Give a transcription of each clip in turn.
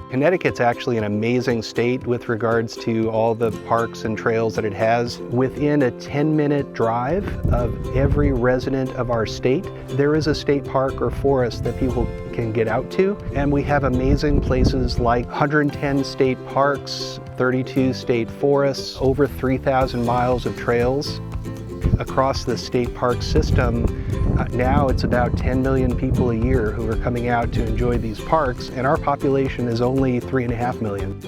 Connecticut's actually an amazing state with regards to all the parks and trails that it has. Within a 10-minute drive of every resident of our state, there is a state park or forest that people can get out to. And we have amazing places like 110 state parks, 32 state forests, over 3,000 miles of trails. Across the state park system, now it's about 10 million people a year who are coming out to enjoy these parks, and our population is only 3.5 million.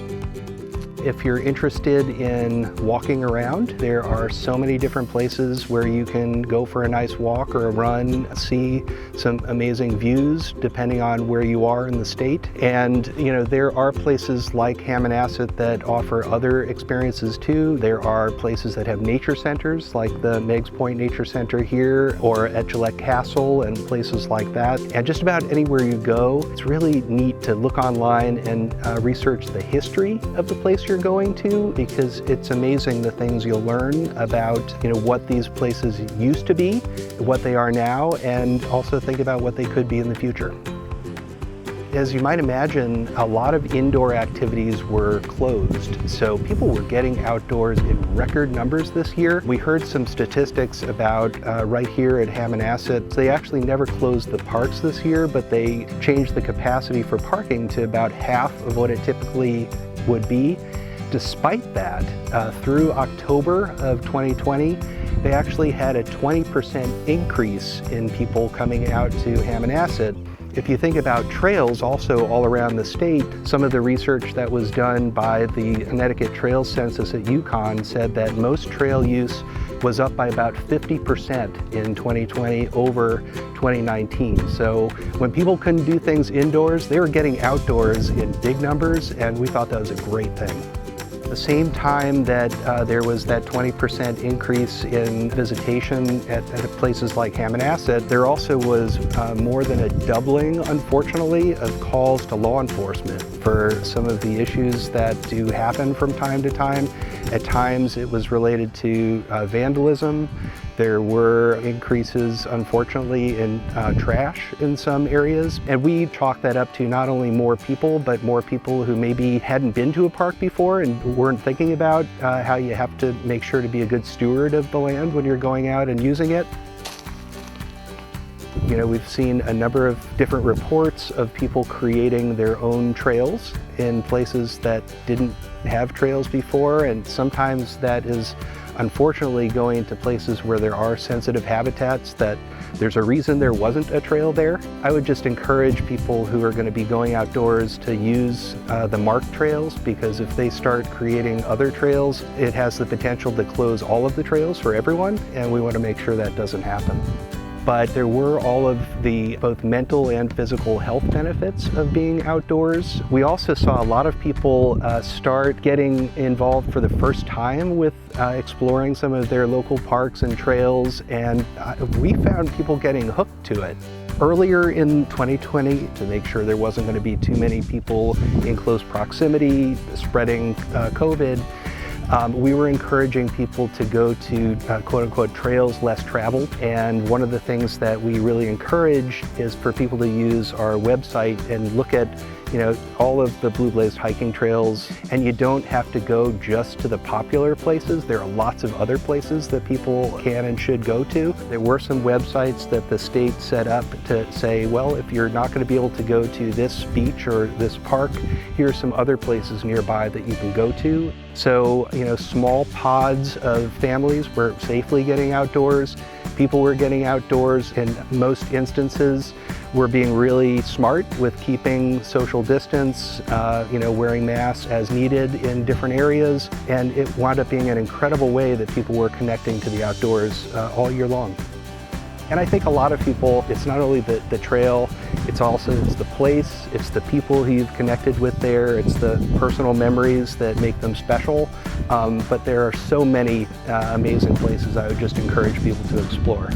If you're interested in walking around, there are so many different places where you can go for a nice walk or a run, see some amazing views depending on where you are in the state. And there are places like Hammonasset that offer other experiences too. There are places that have nature centers like the Meigs Point Nature Center here or at Gillette Castle and places like that. And just about anywhere you go, it's really neat to look online and research the history of the place you're going to, because it's amazing the things you'll learn about what these places used to be, what they are now, and also think about what they could be in the future. As you might imagine, a lot of indoor activities were closed, so people were getting outdoors in record numbers this year. We heard some statistics about right here at Hammonasset. They actually never closed the parks this year, but they changed the capacity for parking to about half of what it typically would be. Despite that, through October of 2020, they actually had a 20% increase in people coming out to Hammonasset. If you think about trails also all around the state, some of the research that was done by the Connecticut Trails Census at UConn said that most trail use was up by about 50% in 2020 over 2019. So when people couldn't do things indoors, they were getting outdoors in big numbers, and we thought that was a great thing. At the same time that there was that 20% increase in visitation at places like Hammonasset, there also was more than a doubling, unfortunately, of calls to law enforcement for some of the issues that do happen from time to time. At times it was related to vandalism. There were increases, unfortunately, in trash in some areas. And we chalk that up to not only more people, but more people who maybe hadn't been to a park before and weren't thinking about how you have to make sure to be a good steward of the land when you're going out and using it. We've seen a number of different reports of people creating their own trails in places that didn't have trails before, and sometimes that is unfortunately going to places where there are sensitive habitats that there's a reason there wasn't a trail there. I would just encourage people who are going to be going outdoors to use the marked trails, because if they start creating other trails, it has the potential to close all of the trails for everyone, and we want to make sure that doesn't happen. But there were all of the both mental and physical health benefits of being outdoors. We also saw a lot of people start getting involved for the first time with exploring some of their local parks and trails, and we found people getting hooked to it. Earlier in 2020, to make sure there wasn't going to be too many people in close proximity spreading COVID, we were encouraging people to go to quote-unquote trails less traveled, and one of the things that we really encourage is for people to use our website and look at all of the Blue Blazed hiking trails, and you don't have to go just to the popular places. There are lots of other places that people can and should go to. There were some websites that the state set up to say, well, if you're not going to be able to go to this beach or this park, here are some other places nearby that you can go to. So, small pods of families were safely getting outdoors. People were getting outdoors in most instances. We're being really smart with keeping social distance, wearing masks as needed in different areas, and it wound up being an incredible way that people were connecting to the outdoors all year long. And I think a lot of people, it's not only the trail, it's the place, it's the people who you've connected with there, it's the personal memories that make them special. But there are so many amazing places I would just encourage people to explore.